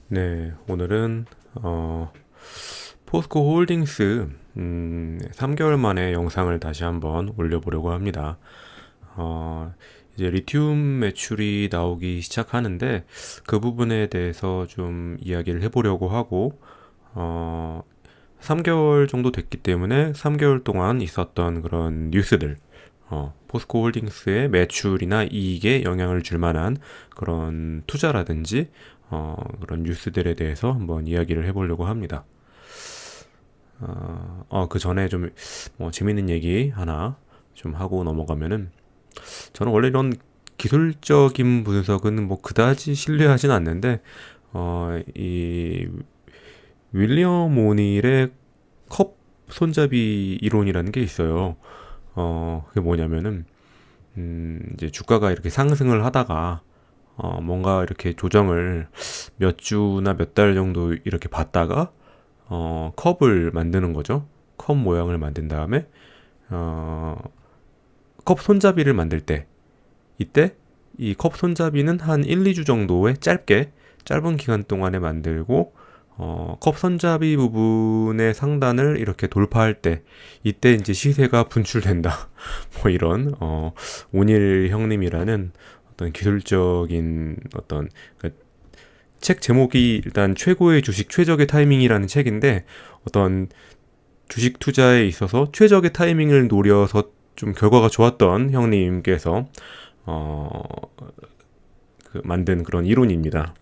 네, 오늘은 포스코 홀딩스 3개월 만에 영상을 다시 한번 올려보려고 합니다. 이제 리튬 매출이 나오기 시작하는데 그 부분에 대해서 좀 이야기를 해보려고 하고 3개월 정도 됐기 때문에 3개월 동안 있었던 그런 뉴스들, 포스코 홀딩스의 매출이나 이익에 영향을 줄 만한 그런 투자라든지 그런 뉴스들에 대해서 한번 이야기를 해보려고 합니다. 그 전에 좀 재밌는 얘기 하나 좀 하고 넘어가면은, 저는 원래 이런 기술적인 분석은 뭐 그다지 신뢰하진 않는데, 이 윌리엄 오닐의 컵 손잡이 이론이라는 게 있어요. 그게 뭐냐면은, 이제 주가가 이렇게 상승을 하다가 뭔가 이렇게 조정을 몇 주나 몇 달 정도 이렇게 받다가 컵을 만드는 거죠. 컵 모양을 만든 다음에 어, 컵 손잡이를 만들 때, 이때 이 컵 손잡이는 한 1, 2주 정도의 짧은 기간 동안에 만들고 컵 손잡이 부분의 상단을 이렇게 돌파할 때, 이때 이제 시세가 분출된다. 뭐 이런 오닐 형님이라는 어떤 기술적인 어떤 책 제목이 일단 최고의 주식 최적의 타이밍이라는 책인데, 어떤 주식 투자에 있어서 최적의 타이밍을 노려서 좀 결과가 좋았던 형님께서 어, 만든 그런 이론입니다.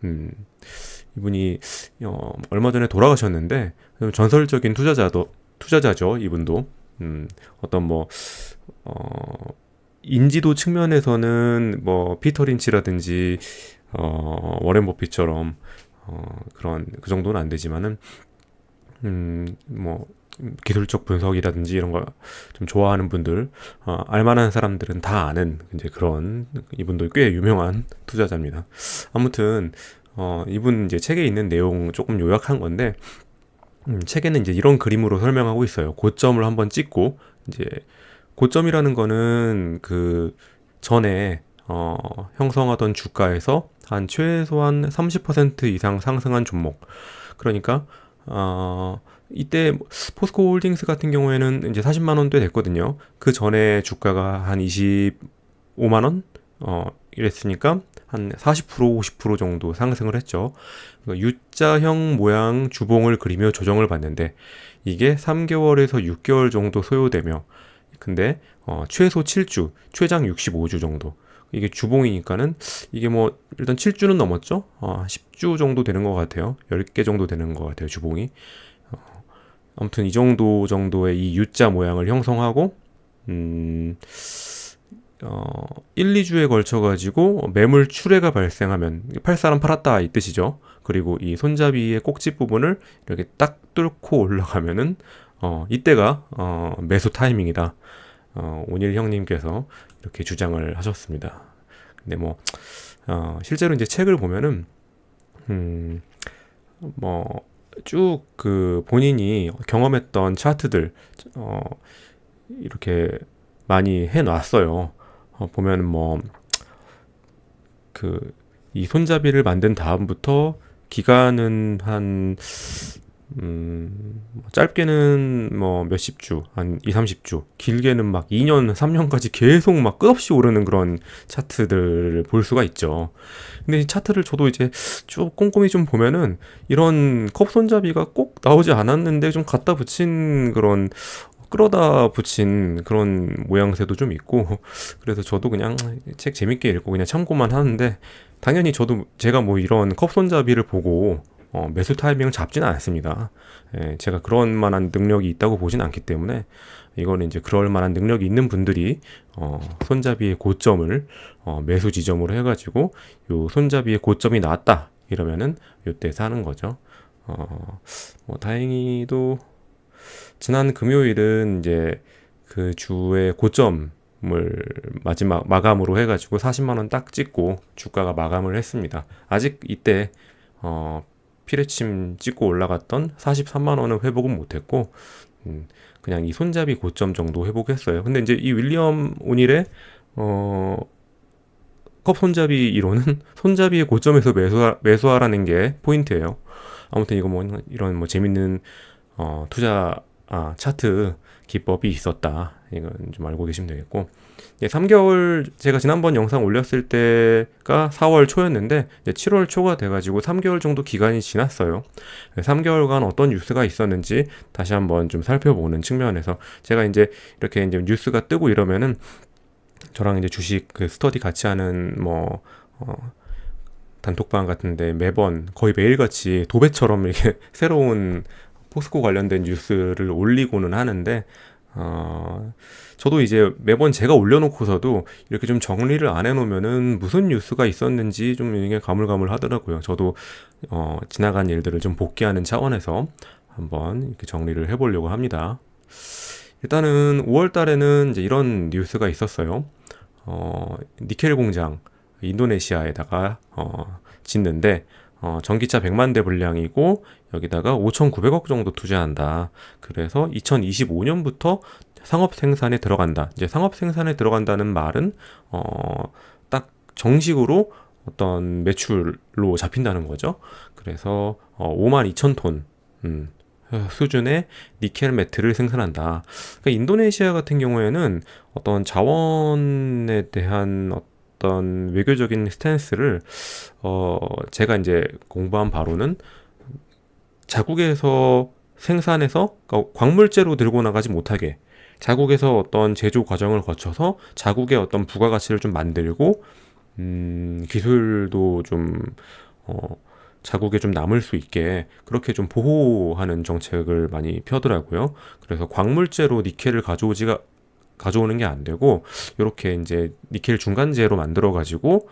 음, 이분이 얼마 전에 돌아가셨는데 전설적인 투자자죠. 이분도 어떤 뭐 어, 인지도 측면에서는 뭐 피터 린치라든지 워렌 버핏처럼 그런 그 정도는 안 되지만은 뭐 기술적 분석이라든지 이런 거 좀 좋아하는 분들, 알만한 사람들은 다 아는 이제 그런, 이분도 꽤 유명한 투자자입니다. 아무튼 이분 이제 책에 있는 내용 조금 요약한 건데, 책에는 이제 이런 그림으로 설명하고 있어요. 고점을 한번 찍고, 이제 고점이라는 거는 그 전에 형성하던 주가에서 한 최소한 30% 이상 상승한 종목. 그러니까 이때 포스코 홀딩스 같은 경우에는 이제 40만 원대 됐거든요. 그 전에 주가가 한 25만 원 이랬으니까 한 40% 50% 정도 상승을 했죠. U자형 모양 주봉을 그리며 조정을 받는데, 이게 3개월에서 6개월 정도 소요되며, 근데 최소 7주, 최장 65주 정도. 이게 주봉이니까는 이게 뭐 일단 7주는 넘었죠. 10주 정도 되는 것 같아요. 10개 정도 되는 것 같아요, 주봉이. 아무튼 이 정도의 이 U자 모양을 형성하고, 음, 1, 2주에 걸쳐 가지고 매물 출회가 발생하면 팔 사람 팔았다 이 뜻이죠. 그리고 이 손잡이의 꼭지 부분을 이렇게 딱 뚫고 올라가면은 이때가 매수 타이밍이다. 오닐 형님께서 이렇게 주장을 하셨습니다. 근데 뭐 실제로 이제 책을 보면은 뭐 쭉 그 본인이 경험했던 차트들 이렇게 많이 해놨어요. 보면 뭐 그 이 손잡이를 만든 다음부터 기간은 한 짧게는 뭐 몇십 주, 한 2, 30주, 길게는 막 2년, 3년까지 계속 막 끝없이 오르는 그런 차트들을 볼 수가 있죠. 근데 이 차트를 저도 이제 쭉 꼼꼼히 좀 보면은 이런 컵 손잡이가 꼭 나오지 않았는데 좀 갖다 붙인 그런, 끌어다 붙인 그런 모양새도 좀 있고, 그래서 저도 그냥 책 재밌게 읽고 그냥 참고만 하는데, 당연히 저도 제가 뭐 이런 컵 손잡이를 보고 매수 타이밍을 잡지는 않습니다. 제가 그런 만한 능력이 있다고 보진 않기 때문에, 이거는 이제 그럴 만한 능력이 있는 분들이 손잡이의 고점을 매수 지점으로 해가지고 요 손잡이의 고점이 나왔다 이러면은 요때 사는 거죠. 뭐 다행히도 지난 금요일은 이제 그 주의 고점을 마지막 마감으로 해가지고 40만 원 딱 찍고 주가가 마감을 했습니다. 아직 이때 피레침 찍고 올라갔던 43만 원은 회복은 못했고, 그냥 이 손잡이 고점 정도 회복했어요. 근데 이제 이 윌리엄 오닐의 어, 컵 손잡이 이론은 손잡이의 고점에서 매수하라는 게 포인트예요. 아무튼 이거 뭐 이런 뭐 재밌는 투자 차트 기법이 있었다. 이건 좀 알고 계시면 되겠고. 3개월 제가 지난번 영상 올렸을 때가 4월 초였는데 이제 7월 초가 돼가지고 3개월 정도 기간이 지났어요. 3개월간 어떤 뉴스가 있었는지 다시 한번 좀 살펴보는 측면에서 제가 이제 이렇게 이제 뉴스가 뜨고 이러면은 저랑 이제 주식 그 스터디 같이 하는 뭐 단톡방 같은데 매번 거의 매일같이 도배처럼 이렇게 새로운 포스코 관련된 뉴스를 올리고는 하는데 저도 이제 매번 제가 올려놓고서도 이렇게 좀 정리를 안 해놓으면은 무슨 뉴스가 있었는지 좀 이게 가물가물 하더라고요. 저도 지나간 일들을 좀 복귀하는 차원에서 한번 이렇게 정리를 해보려고 합니다. 일단은 5월 달에는 이제 이런 뉴스가 있었어요. 니켈 공장 인도네시아에다가 짓는데 전기차 100만 대 분량이고 여기다가 5,900억 정도 투자한다. 그래서 2025년부터 상업 생산에 들어간다. 이제 상업 생산에 들어간다는 말은 딱 정식으로 어떤 매출로 잡힌다는 거죠. 그래서 52,000톤 수준의 니켈 매트를 생산한다. 그러니까 인도네시아 같은 경우에는 어떤 자원에 대한 어떤 외교적인 스탠스를 제가 이제 공부한 바로는 자국에서 생산해서 그러니까 광물제로 들고 나가지 못하게 자국에서 어떤 제조 과정을 거쳐서 자국의 어떤 부가가치를 좀 만들고 기술도 좀 자국에 좀 남을 수 있게 그렇게 좀 보호하는 정책을 많이 펴더라고요. 그래서 광물제로 니켈을 가져오는 게 안 되고 이렇게 이제 니켈 중간재로 만들어 가지고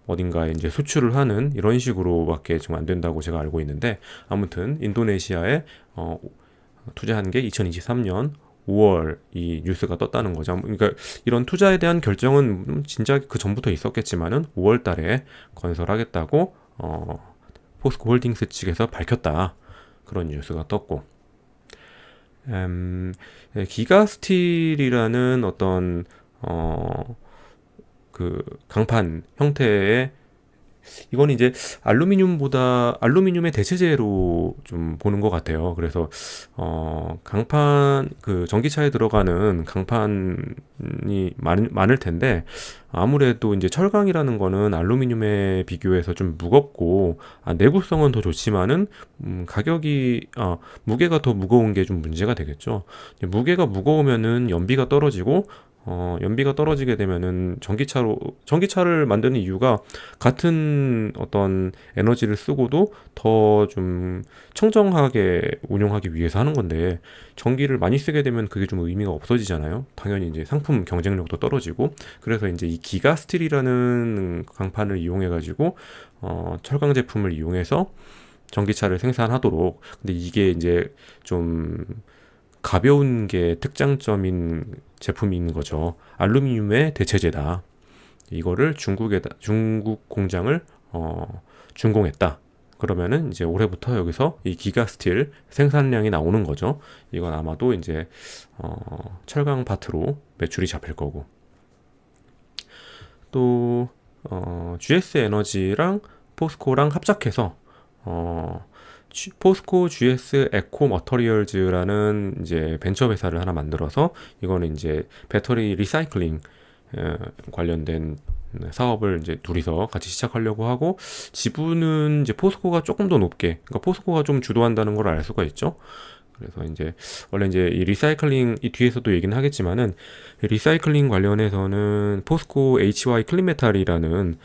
어딘가에 이제 수출을 하는 이런 식으로밖에 좀 안 된다고 제가 알고 있는데 아무튼 인도네시아에 투자한 게 2023년 5월 이 뉴스가 떴다는 거죠. 그러니까 이런 투자에 대한 결정은 진짜 그 전부터 있었겠지만은 5월 달에 건설하겠다고 포스코 홀딩스 측에서 밝혔다. 그런 뉴스가 떴고 기가스틸이라는 어떤 그 강판 형태의 이건 이제 알루미늄의 대체재로 좀 보는 것 같아요. 그래서 강판 그 전기차에 들어가는 강판이 많을 텐데 아무래도 이제 철강이라는 거는 알루미늄에 비교해서 좀 무겁고 내구성은 더 좋지만은 가격이 무게가 더 무거운 게 좀 문제가 되겠죠. 무게가 무거우면은 연비가 떨어지고 연비가 떨어지게 되면은 전기차를 만드는 이유가 같은 어떤 에너지를 쓰고도 더 좀 청정하게 운용하기 위해서 하는 건데 전기를 많이 쓰게 되면 그게 좀 의미가 없어지잖아요. 당연히 이제 상품 경쟁력도 떨어지고 그래서 이제 이 기가 스틸이라는 강판을 이용해 가지고 철강 제품을 이용해서 전기차를 생산하도록 근데 이게 이제 좀 가벼운 게 특장점인 제품인 거죠. 알루미늄의 대체제다. 이거를 중국 공장을 준공했다. 그러면은 이제 올해부터 여기서 이 기가 스틸 생산량이 나오는 거죠. 이건 아마도 이제 철강 파트로 매출이 잡힐 거고. 또 GS 에너지랑 포스코랑 합작해서 포스코 GS 에코 머터리얼즈라는 이제 벤처 회사를 하나 만들어서 이거는 이제 배터리 리사이클링 관련된 사업을 이제 둘이서 같이 시작하려고 하고 지분은 이제 포스코가 조금 더 높게 그러니까 포스코가 좀 주도한다는 걸 알 수가 있죠. 그래서 이제 원래 이제 이 리사이클링 이 뒤에서도 얘기는 하겠지만은 리사이클링 관련해서는 포스코 HY 클린메탈이라는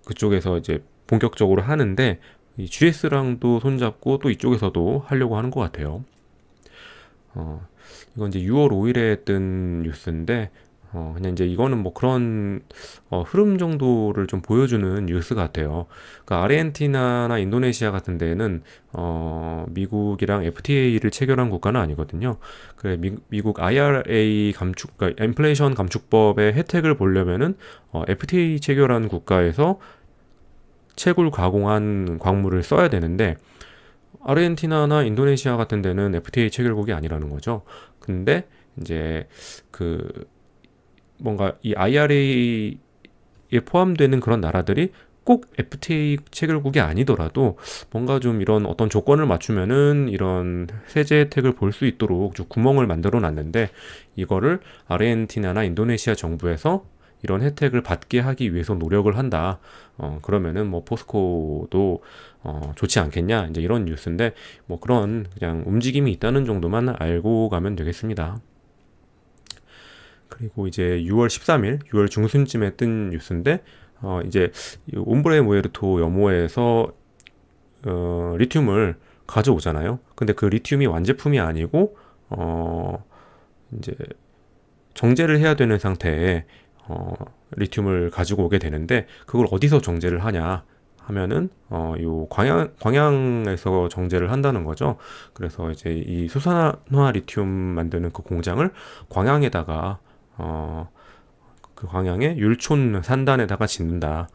그쪽에서 이제 본격적으로 하는데 이 GS랑도 손잡고 또 이쪽에서도 하려고 하는 것 같아요. 이건 이제 6월 5일에 뜬 뉴스인데 그냥 이제 이거는 뭐 그런 흐름 정도를 좀 보여주는 뉴스 같아요. 그러니까 아르헨티나나 인도네시아 같은 데는 미국이랑 FTA를 체결한 국가는 아니거든요. 그래 미국 IRA 그러니까 인플레이션 감축법의 혜택을 보려면은 FTA 체결한 국가에서 채굴 가공한 광물을 써야 되는데 아르헨티나나 인도네시아 같은 데는 FTA 체결국이 아니라는 거죠. 근데 이제 그 뭔가 이 IRA에 포함되는 그런 나라들이 꼭 FTA 체결국이 아니더라도 뭔가 좀 이런 어떤 조건을 맞추면은 이런 세제 혜택을 볼 수 있도록 좀 구멍을 만들어 놨는데, 이거를 아르헨티나나 인도네시아 정부에서 이런 혜택을 받게 하기 위해서 노력을 한다. 그러면은 뭐 포스코도 좋지 않겠냐, 이제 이런 뉴스인데, 뭐 그런 그냥 움직임이 있다는 정도만 알고 가면 되겠습니다. 그리고 이제 6월 13일, 6월 중순쯤에 뜬 뉴스인데, 이제 옴브레 무에르토 염호에서 리튬을 가져오잖아요. 근데 그 리튬이 완제품이 아니고 이제 정제를 해야 되는 상태에 리튬을 가지고 오게 되는데, 그걸 어디서 정제를 하냐 하면은 요 광양에서 정제를 한다는 거죠. 그래서 이제 이 수산화 리튬 만드는 그 공장을 광양에다가 그 광양의 율촌 산단에다가 짓는다.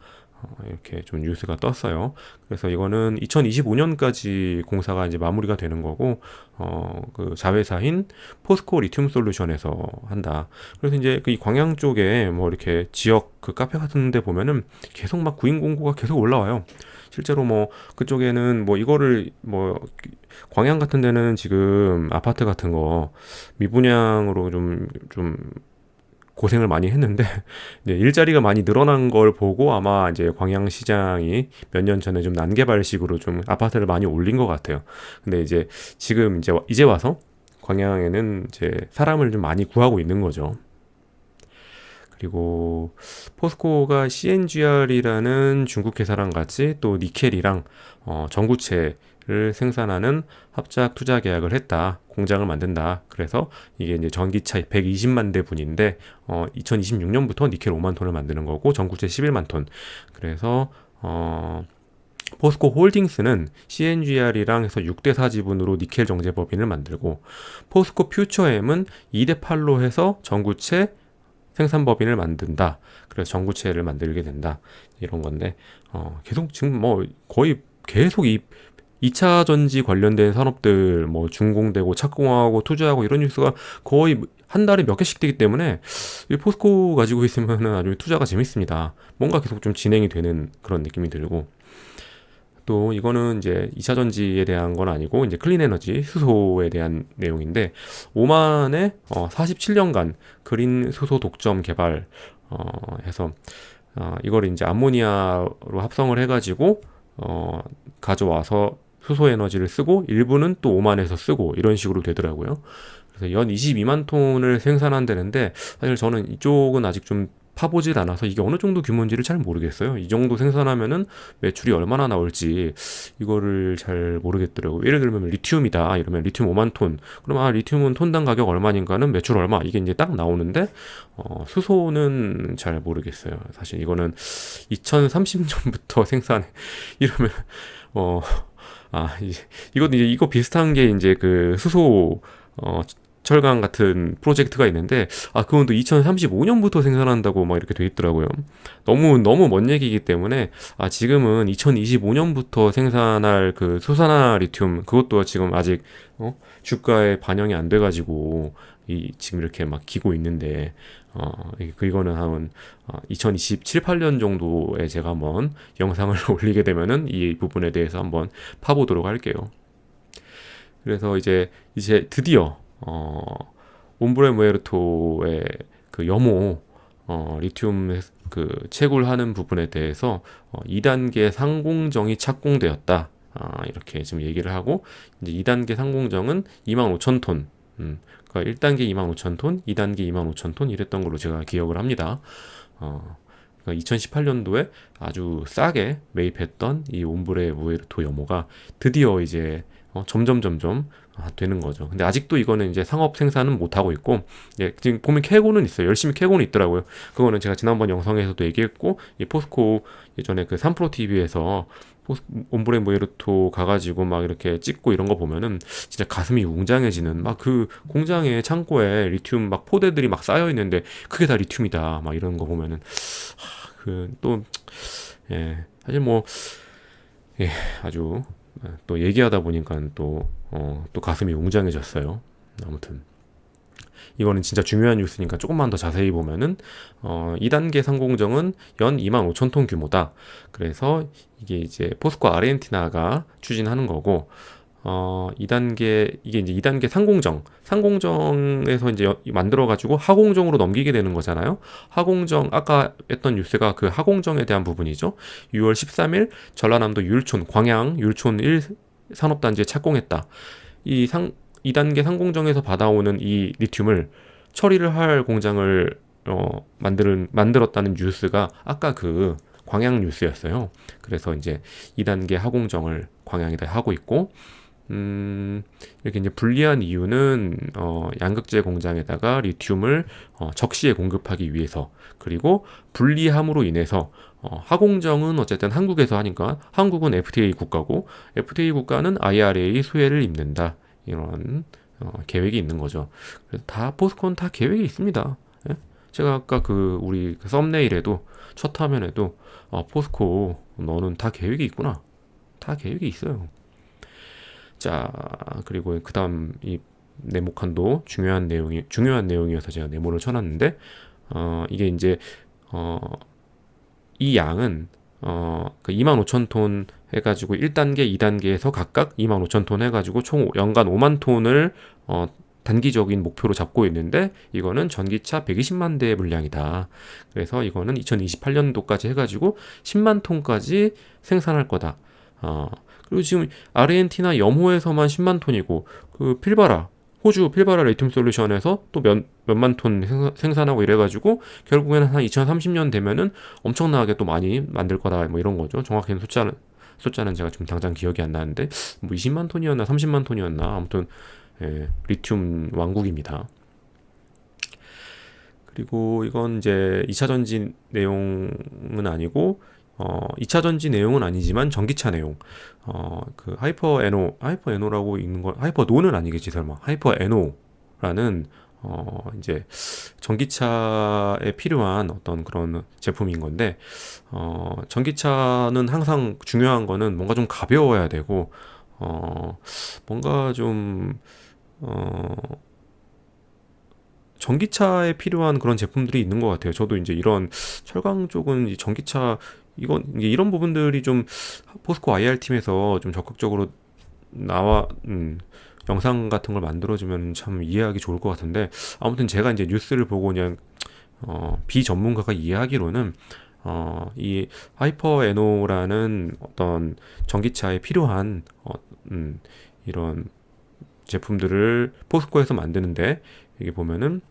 이렇게 좀 뉴스가 떴어요. 그래서 이거는 2025년까지 공사가 이제 마무리가 되는 거고, 그 자회사인 포스코 리튬 솔루션에서 한다. 그래서 이제 그 이 광양 쪽에 뭐 이렇게 지역 그 카페 같은 데 보면은 계속 막 구인 공고가 계속 올라와요. 실제로 뭐 그쪽에는 뭐 이거를 뭐 광양 같은 데는 지금 아파트 같은 거 미분양으로 좀 고생을 많이 했는데 이제 일자리가 많이 늘어난 걸 보고 아마 이제 광양시장이 몇 년 전에 좀 난개발식으로 좀 아파트를 많이 올린 것 같아요. 근데 이제 지금 이제 와서 광양에는 이제 사람을 좀 많이 구하고 있는 거죠. 그리고 포스코가 CNGR이라는 중국 회사랑 같이 또 니켈이랑 전구체를 생산하는 합작 투자 계약을 했다. 공장을 만든다. 그래서 이게 이제 전기차 120만 대 분인데 2026년부터 니켈 5만 톤을 만드는 거고 전구체 11만 톤. 그래서 포스코 홀딩스는 CNGR이랑 해서 6대4 지분으로 니켈 정제 법인을 만들고, 포스코 퓨처엠은 2대8로 해서 전구체 생산법인을 만든다. 그래서 전구체를 만들게 된다. 이런 건데, 계속 지금 뭐 거의 계속 이 2차 전지 관련된 산업들 뭐 준공되고 착공하고 투자하고 이런 뉴스가 거의 한 달에 몇 개씩 되기 때문에 이 포스코 가지고 있으면 아주 투자가 재밌습니다. 뭔가 계속 좀 진행이 되는 그런 느낌이 들고, 또 이거는 이제 2차 전지에 대한 건 아니고 이제 클린 에너지 수소에 대한 내용인데, 오만에 47년간 그린 수소 독점 개발 해서 이걸 이제 암모니아로 합성을 해가지고 가져와서 수소 에너지를 쓰고 일부는 또 오만에서 쓰고 이런 식으로 되더라고요. 그래서 연 22만 톤을 생산한다는데, 사실 저는 이쪽은 아직 좀 파보질 않아서 이게 어느 정도 규모인지를 잘 모르겠어요. 이 정도 생산하면은 매출이 얼마나 나올지 이거를 잘 모르겠더라고요. 예를 들면 리튬이다 이러면 리튬 5만 톤, 그럼 리튬은 톤당 가격 얼마인가는 매출 얼마, 이게 이제 딱 나오는데 수소는 잘 모르겠어요. 사실 이거는 2030년부터 생산해 이러면 어 이것도 이제 이거 비슷한 게 이제 그 수소 철강 같은 프로젝트가 있는데, 그건 또 2035년부터 생산한다고 막 이렇게 돼 있더라고요. 너무 먼 얘기이기 때문에 지금은 2025년부터 생산할 그 수산화 리튬, 그것도 지금 아직 주가에 반영이 안 돼가지고 지금 이렇게 막 기고 있는데, 이거는 한 2027, 8년 정도에 제가 한번 영상을 올리게 되면은 이 부분에 대해서 한번 파보도록 할게요. 그래서 이제 드디어 옴브레 무에르토의 그 염호 리튬 그 채굴하는 부분에 대해서 2단계 상공정이 착공되었다. 이렇게 지금 얘기를 하고, 이제 2단계 상공정은 25,000톤. 그러니까 1단계 25,000톤, 2단계 25,000톤 이랬던 걸로 제가 기억을 합니다. 그러니까 2018년도에 아주 싸게 매입했던 이 옴브레 무에르토 염호가 드디어 이제 점점 되는 거죠. 근데 아직도 이거는 이제 상업 생산은 못 하고 있고, 지금 보면 캐고는 있어요. 열심히 캐고는 있더라고요. 그거는 제가 지난번 영상에서도 얘기했고, 이 포스코 예전에 그 삼프로 TV에서 옴브레 무에르토 가가지고 막 이렇게 찍고 이런 거 보면은 진짜 가슴이 웅장해지는, 막 그 공장에 창고에 리튬 막 포대들이 막 쌓여 있는데 그게 다 리튬이다 막 이런 거 보면은 그 또 사실 뭐 아주 또 얘기하다 보니까 또 가슴이 웅장해졌어요. 아무튼 이거는 진짜 중요한 뉴스니까 조금만 더 자세히 보면은 2단계 상공정은 연 25,000톤 규모다. 그래서 이게 이제 포스코 아르헨티나가 추진하는 거고 2단계 이게 이제 2단계 상공정에서 이제 만들어 가지고 하공정으로 넘기게 되는 거잖아요. 하공정 아까 했던 뉴스가 그 하공정에 대한 부분이죠. 6월 13일 전라남도 율촌 광양 율촌 1 산업단지에 착공했다. 이 2단계 상공정에서 받아오는 이 리튬을 처리를 할 공장을 만들었다는 뉴스가 아까 그 광양 뉴스였어요. 그래서 이제 2단계 하공정을 광양에다 하고 있고, 이렇게 이제 불리한 이유는 양극재 공장에다가 리튬을 적시에 공급하기 위해서, 그리고 불리함으로 인해서 하공정은 어쨌든 한국에서 하니까 한국은 FTA 국가고 FTA 국가는 IRA 수혜를 입는다. 이런 계획이 있는 거죠. 그래서 다 포스코는 다 계획이 있습니다. 예? 제가 아까 우리 썸네일에도 첫 화면에도 포스코 너는 다 계획이 있구나. 다 계획이 있어요. 자, 그리고 그다음 이 네모칸도 중요한 내용이어서 제가 네모를 쳐놨는데 이게 이제 이 양은 그 25,000톤 해가지고 1단계, 2단계에서 각각 25,000톤 해가지고 총 연간 5만 톤을 단기적인 목표로 잡고 있는데 이거는 전기차 120만 대의 물량이다. 그래서 이거는 2028년도까지 해가지고 10만 톤까지 생산할 거다. 그리고 지금 아르헨티나 염호에서만 10만 톤이고 그 필바라 호주 필바라 리튬 솔루션에서 또 몇만 톤 생산하고 이래가지고 결국에는 한 2030년 되면은 엄청나게 또 많이 만들 거다 뭐 이런 거죠. 정확히는 숫자는 제가 지금 당장 기억이 안 나는데 뭐 20만 톤이었나 30만 톤이었나 아무튼 리튬 왕국입니다. 그리고 이건 이제 2차 전지 내용은 아니고 2차 전지 내용은 아니지만 전기차 내용. 그 하이퍼에노라고 읽는 거, 하이퍼노는 아니겠지, 설마. 하이퍼에노라는, 이제, 전기차에 필요한 어떤 그런 제품인 건데, 전기차는 항상 중요한 거는 뭔가 좀 가벼워야 되고, 뭔가 좀, 전기차에 필요한 그런 제품들이 있는 것 같아요. 저도 이제 이런 철강 쪽은 이 전기차 이게 이런 부분들이 좀 포스코 IR 팀에서 좀 적극적으로 나와 영상 같은 걸 만들어주면 참 이해하기 좋을 것 같은데 아무튼 제가 이제 뉴스를 보고 그냥 비전문가가 이해하기로는 이 하이퍼에노라는 어떤 전기차에 필요한 이런 제품들을 포스코에서 만드는데 이게 보면은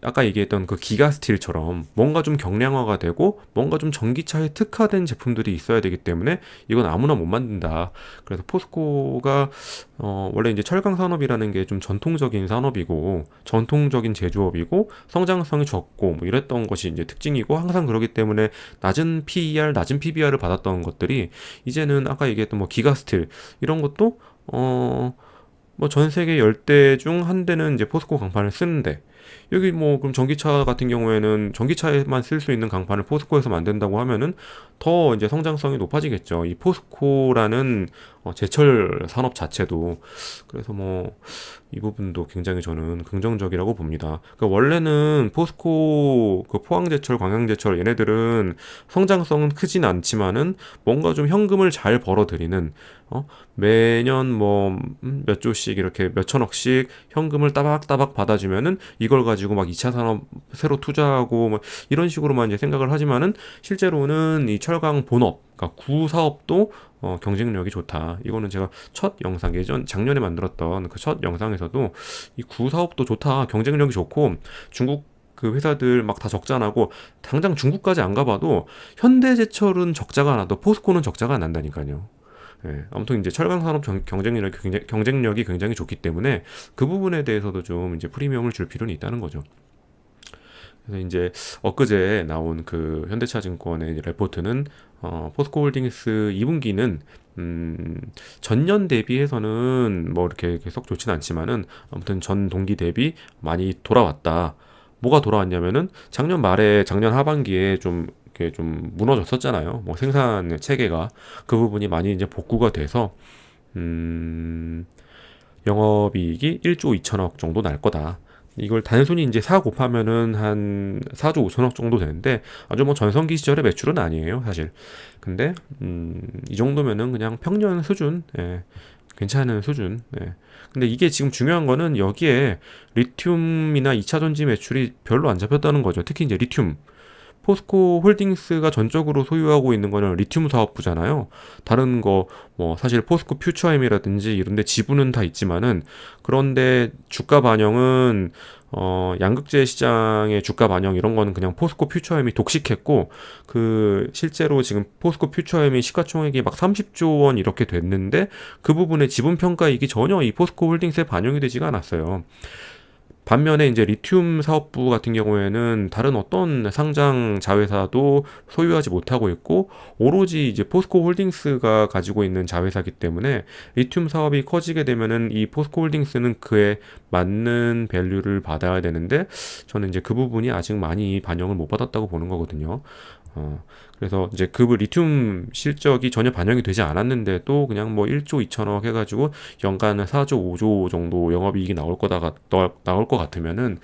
아까 얘기했던 그 기가스틸처럼 뭔가 좀 경량화가 되고 뭔가 좀 전기차에 특화된 제품들이 있어야 되기 때문에 이건 아무나 못 만든다. 그래서 포스코가 원래 이제 철강 산업이라는 게 좀 전통적인 산업이고 전통적인 제조업이고 성장성이 적고 뭐 이랬던 것이 이제 특징이고 항상 그러기 때문에 낮은 PER, 낮은 PBR을 받았던 것들이 이제는 아까 얘기했던 뭐 기가스틸 이런 것도 뭐 전 세계 10대 중 한 대는 이제 포스코 강판을 쓰는데 여기 뭐 그럼 전기차 같은 경우에는 전기차에만 쓸 수 있는 강판을 포스코에서 만든다고 하면은 더 이제 성장성이 높아지겠죠. 이 포스코라는 제철 산업 자체도 그래서 뭐 이 부분도 굉장히 저는 긍정적이라고 봅니다. 그러니까 원래는 포스코 그 포항제철, 광양제철 얘네들은 성장성은 크진 않지만은 뭔가 좀 현금을 잘 벌어들이는 매년 뭐 몇 조씩 이렇게 몇 천억씩 현금을 따박따박 받아주면은 이걸 가지고 막 2차 산업 새로 투자하고 뭐 이런 식으로만 이제 생각을 하지만은 실제로는 이 철강 본업, 그러니까 구사업도 경쟁력이 좋다. 이거는 제가 첫 영상 작년에 만들었던 그 첫 영상에서도 이 구사업도 좋다. 경쟁력이 좋고 중국 그 회사들 막 다 적자나고 당장 중국까지 안 가봐도 현대제철은 적자가 나도 포스코는 적자가 안 난다니까요. 예, 아무튼 이제 철강 산업 경쟁력이 굉장히 좋기 때문에 그 부분에 대해서도 좀 이제 프리미엄을 줄 필요는 있다는 거죠. 그래서 이제 엊그제 나온 그 현대차증권의 레포트는 포스코홀딩스 2분기는 전년 대비해서는 뭐 이렇게 계속 좋진 않지만은 아무튼 전 동기 대비 많이 돌아왔다. 뭐가 돌아왔냐면은 작년 하반기에 좀 이렇게 좀 무너졌었잖아요. 뭐 생산 체계가 그 부분이 많이 이제 복구가 돼서 영업이익이 1조 2천억 정도 날 거다. 이걸 단순히 이제 4 곱하면은 한 4조 5천억 정도 되는데 아주 뭐 전성기 시절의 매출은 아니에요, 사실. 근데 이 정도면은 그냥 평년 수준, 예, 괜찮은 수준. 예. 근데 이게 지금 중요한 거는 여기에 리튬이나 2차 전지 매출이 별로 안 잡혔다는 거죠. 특히 이제 리튬. 포스코 홀딩스가 전적으로 소유하고 있는 거는 리튬 사업부잖아요. 다른 거 뭐 사실 포스코 퓨처엠이라든지 이런 데 지분은 다 있지만은 그런데 주가 반영은 양극재 시장의 주가 반영 이런 거는 그냥 포스코 퓨처엠이 독식했고 그 실제로 지금 포스코 퓨처엠이 시가총액이 막 30조 원 이렇게 됐는데 그 부분의 지분 평가이익이 전혀 이 포스코 홀딩스에 반영이 되지가 않았어요. 반면에 이제 리튬 사업부 같은 경우에는 다른 어떤 상장 자회사도 소유하지 못하고 있고 오로지 이제 포스코 홀딩스가 가지고 있는 자회사이기 때문에 리튬 사업이 커지게 되면은 이 포스코 홀딩스는 그에 맞는 밸류를 받아야 되는데 저는 이제 그 부분이 아직 많이 반영을 못 받았다고 보는 거거든요. 그래서 이제 그 리튬 실적이 전혀 반영이 되지 않았는데도 그냥 뭐 1조 2천억 해가지고 연간 4조 5조 정도 영업이익이 나올 것 같으면은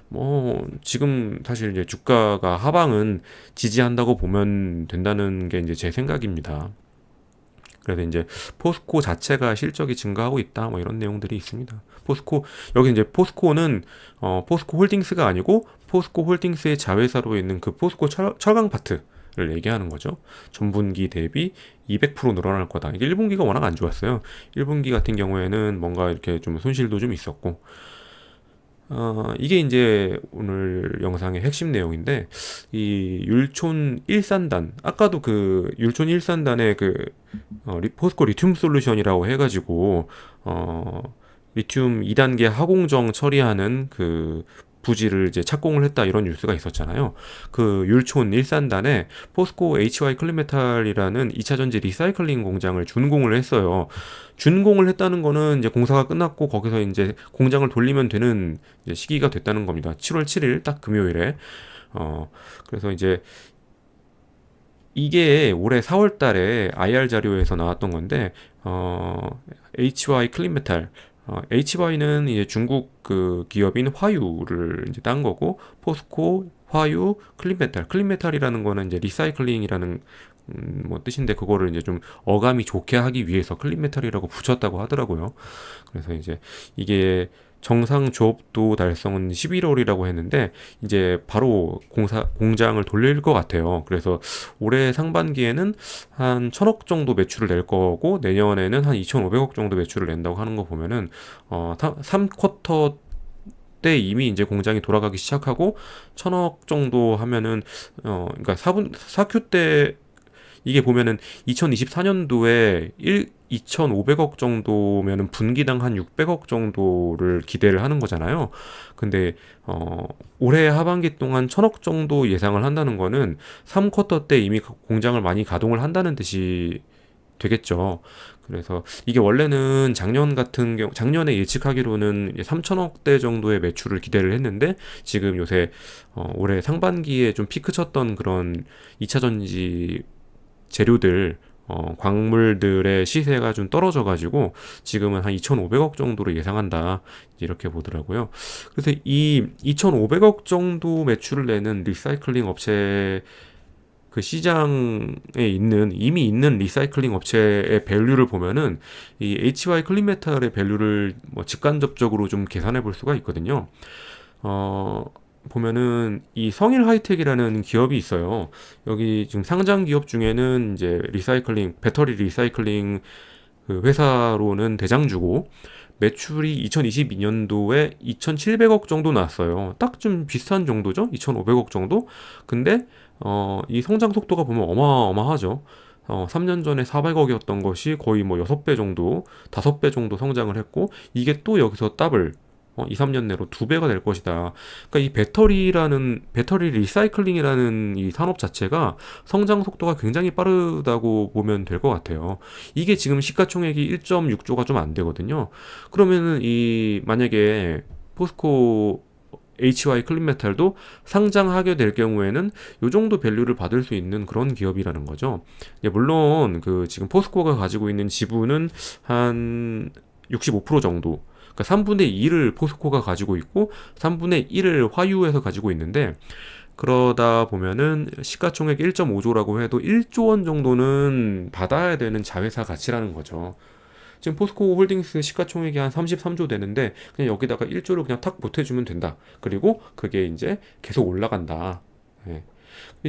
뭐 지금 사실 이제 주가가 하방은 지지한다고 보면 된다는 게 이제 제 생각입니다. 그래서 이제 포스코 자체가 실적이 증가하고 있다 뭐 이런 내용들이 있습니다. 포스코 여기 이제 포스코는 포스코 홀딩스가 아니고 포스코 홀딩스의 자회사로 있는 그 포스코 철강 파트를 얘기하는 거죠. 전분기 대비 200% 늘어날 거다. 이게 1분기가 워낙 안 좋았어요. 1분기 같은 경우에는 뭔가 이렇게 좀 손실도 좀 있었고 이게 이제 오늘 영상의 핵심 내용인데, 이 율촌 일산단, 아까도 그 율촌 일산단의 그, 포스코 리튬 솔루션이라고 해가지고, 리튬 2단계 하공정 처리하는 그 부지를 이제 착공을 했다 이런 뉴스가 있었잖아요. 그 율촌 일산단에 포스코 HY 클리메탈이라는 2차 전지 리사이클링 공장을 준공을 했어요. 준공을 했다는 거는 이제 공사가 끝났고 거기서 이제 공장을 돌리면 되는 이제 시기가 됐다는 겁니다. 7월 7일 딱 금요일에. 그래서 이제 이게 올해 4월 달에 IR 자료에서 나왔던 건데, HY 클린메탈, HY는 이제 중국 그 기업인 화유를 이제 딴 거고, 포스코, 화유, 클린메탈. 클린메탈이라는 거는 이제 리사이클링이라는 뭐 뜻인데 그거를 이제 좀 어감이 좋게 하기 위해서 클린메탈이라고 붙였다고 하더라고요. 그래서 이제 이게 정상 조업도 달성은 11월이라고 했는데 이제 바로 공장을 돌릴 것 같아요. 그래서 올해 상반기에는 한 1,000억 정도 매출을 낼 거고 내년에는 한 2,500억 정도 매출을 낸다고 하는 거 보면은 3쿼터 때 이미 이제 공장이 돌아가기 시작하고 1,000억 정도 하면은 그러니까 4큐 때 이게 보면은 2024년도에 2,500억 정도면은 분기당 한 600억 정도를 기대를 하는 거잖아요. 근데 올해 하반기 동안 1,000억 정도 예상을 한다는 거는 3쿼터 때 이미 공장을 많이 가동을 한다는 뜻이 되겠죠. 그래서 이게 원래는 작년에 예측하기로는 3천억대 정도의 매출을 기대를 했는데 지금 요새 올해 상반기에 좀 피크 쳤던 그런 2차 전지 재료들 광물들의 시세가 좀 떨어져가지고 지금은 한 2,500억 정도로 예상한다 이렇게 보더라고요. 그래서 이 2,500억 정도 매출을 내는 리사이클링 업체 그 시장에 이미 있는 리사이클링 업체의 밸류를 보면은 이 HY 클린메탈의 밸류를 뭐 직간접적으로 좀 계산해 볼 수가 있거든요. 보면은 이 성일 하이텍이라는 기업이 있어요. 여기 지금 상장 기업 중에는 이제 배터리 리사이클링 그 회사로는 대장주고 매출이 2022년도에 2,700억 정도 나왔어요. 딱 좀 비슷한 정도죠? 2,500억 정도? 근데 이 성장 속도가 보면 어마어마하죠. 3년 전에 400억이었던 것이 거의 뭐 6배 정도, 5배 정도 성장을 했고 이게 또 여기서 더블 2, 3년 내로 2배가 될 것이다. 그러니까 이 배터리 리사이클링이라는 이 산업 자체가 성장 속도가 굉장히 빠르다고 보면 될 것 같아요. 이게 지금 시가총액이 1.6조가 좀 안 되거든요. 그러면은 만약에 포스코 HY 클린메탈도 상장하게 될 경우에는 요 정도 밸류를 받을 수 있는 그런 기업이라는 거죠. 물론 그 지금 포스코가 가지고 있는 지분은 한 65% 정도, 그러니까 3분의 2를 포스코가 가지고 있고 3분의 1을 화유에서 가지고 있는데, 그러다 보면은 시가총액 1.5조라고 해도 1조 원 정도는 받아야 되는 자회사 가치라는 거죠. 지금 포스코 홀딩스 시가총액이 한 33조 되는데 그냥 여기다가 1조를 그냥 탁 보태주면 된다. 그리고 그게 이제 계속 올라간다. 예.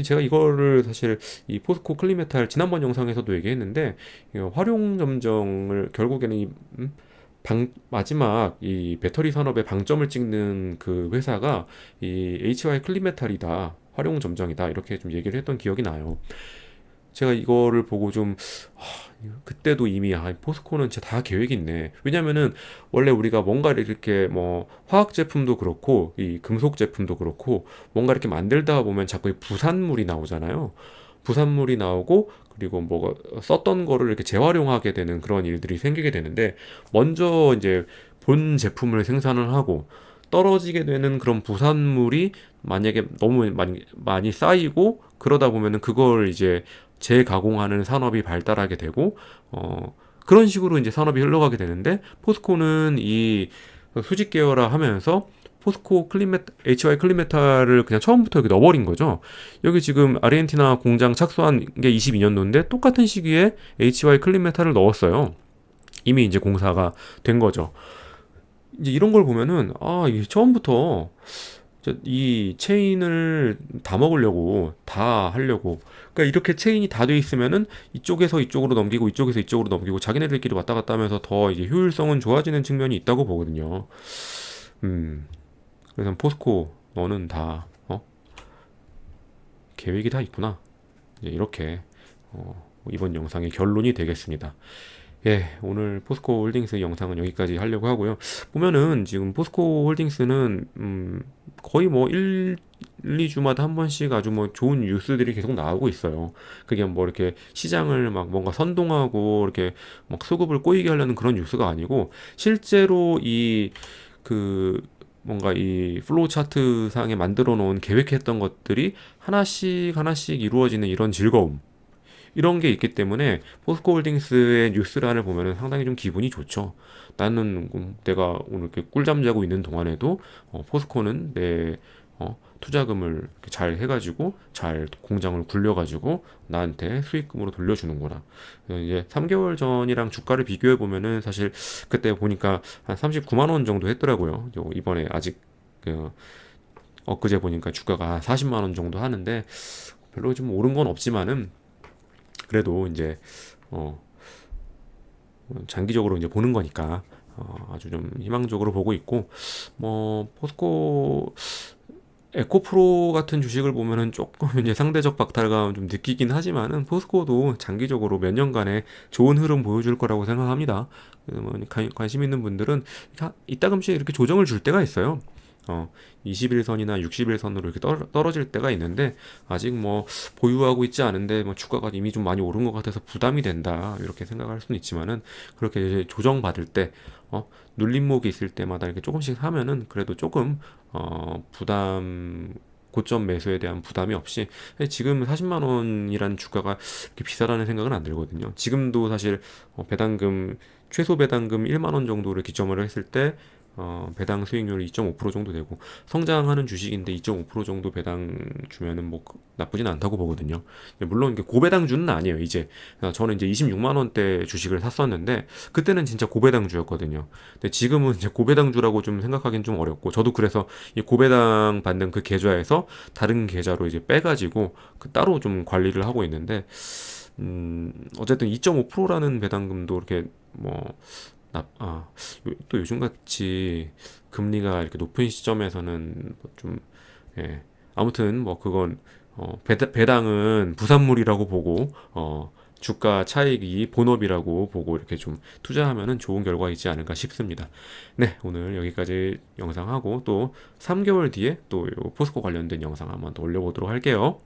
제가 이거를 사실 이 포스코 클리메탈 지난번 영상에서도 얘기했는데, 이 활용 점정을 결국에는 마지막 이 배터리 산업의 방점을 찍는 그 회사가 이 HY 클리메탈이다, 활용 점정이다, 이렇게 좀 얘기를 했던 기억이 나요. 제가 이거를 보고 좀 그때도 이미 포스코는 진짜 다 계획이 있네. 왜냐면은 원래 우리가 뭔가 이렇게 뭐 화학 제품도 그렇고 이 금속 제품도 그렇고 뭔가 이렇게 만들다 보면 자꾸 이 부산물이 나오잖아요. 부산물이 나오고 그리고 뭐 썼던 거를 이렇게 재활용하게 되는 그런 일들이 생기게 되는데, 먼저 이제 본 제품을 생산을 하고 떨어지게 되는 그런 부산물이 만약에 너무 많이 쌓이고 그러다 보면은 그걸 이제 재가공하는 산업이 발달하게 되고 그런 식으로 이제 산업이 흘러가게 되는데, 포스코는 이 수직 계열화 하면서 포스코 HY 클리메탈을 그냥 처음부터 여기 넣어버린 거죠. 여기 지금 아르헨티나 공장 착수한 게 22년도인데 똑같은 시기에 HY 클리메탈을 넣었어요. 이미 이제 공사가 된 거죠. 이제 이런 걸 보면은 이게 처음부터 이 체인을 다 먹으려고, 다 하려고, 그러니까 이렇게 체인이 다 돼 있으면은 이쪽에서 이쪽으로 넘기고 이쪽에서 이쪽으로 넘기고 자기네들끼리 왔다 갔다 하면서 더 이제 효율성은 좋아지는 측면이 있다고 보거든요. 그래서 포스코 너는 다 계획이 다 있구나, 이제 이렇게 이번 영상의 결론이 되겠습니다. 예, 오늘 포스코 홀딩스 영상은 여기까지 하려고 하고요. 보면은 지금 포스코 홀딩스는 거의 뭐 2주마다 한 번씩 아주 뭐 좋은 뉴스들이 계속 나오고 있어요. 그게 뭐 이렇게 시장을 막 뭔가 선동하고 이렇게 막 수급을 꼬이게 하려는 그런 뉴스가 아니고, 실제로 그 뭔가 이 플로우 차트 상에 만들어 놓은 계획했던 것들이 하나씩 하나씩 이루어지는 이런 즐거움, 이런 게 있기 때문에 포스코 홀딩스의 뉴스란을 보면은 상당히 좀 기분이 좋죠. 나는 내가 오늘 이렇게 꿀잠 자고 있는 동안에도 포스코는 내 투자금을 이렇게 잘 해가지고 잘 공장을 굴려가지고 나한테 수익금으로 돌려주는구나. 이제 3개월 전이랑 주가를 비교해 보면은 사실 그때 보니까 한 39만 원 정도 했더라고요. 이번에 아직 엊그제 보니까 주가가 40만 원 정도 하는데 별로 좀 오른 건 없지만은 그래도 이제 장기적으로 이제 보는 거니까 아주 좀 희망적으로 보고 있고, 뭐 포스코 에코프로 같은 주식을 보면은 조금 이제 상대적 박탈감 좀 느끼긴 하지만은 포스코도 장기적으로 몇 년간의 좋은 흐름 보여줄 거라고 생각합니다. 뭐 관심 있는 분들은 이따금씩 이렇게 조정을 줄 때가 있어요. 21선이나 60일선으로 이렇게 떨어질 때가 있는데, 아직 뭐 보유하고 있지 않은데 뭐 주가가 이미 좀 많이 오른 것 같아서 부담이 된다, 이렇게 생각할 수는 있지만은, 그렇게 이제 조정 받을 때 눌림목이 있을 때마다 이렇게 조금씩 하면은 그래도 조금 부담, 고점 매수에 대한 부담이 없이, 지금 40만 원이라는 주가가 이렇게 비싸다는 생각은 안 들거든요. 지금도 사실 배당금, 최소 배당금 1만 원 정도를 기점으로 했을 때 배당 수익률이 2.5% 정도 되고, 성장하는 주식인데 2.5% 정도 배당 주면은 뭐 나쁘진 않다고 보거든요. 물론 이게 고배당주는 아니에요. 이제 저는 이제 26만 원대 주식을 샀었는데 그때는 진짜 고배당주였거든요. 근데 지금은 이제 고배당주라고 좀 생각하기는 좀 어렵고, 저도 그래서 이 고배당 받는 그 계좌에서 다른 계좌로 이제 빼가지고 따로 좀 관리를 하고 있는데, 어쨌든 2.5%라는 배당금도 이렇게 뭐 또 요즘같이 금리가 이렇게 높은 시점에서는 좀, 예, 아무튼 뭐 그건 배당은 부산물이라고 보고 주가 차익이 본업이라고 보고 이렇게 좀 투자하면은 좋은 결과이지 않을까 싶습니다. 네, 오늘 여기까지 영상하고 또 3개월 뒤에 또 요 포스코 관련된 영상 한번 더 올려보도록 할게요.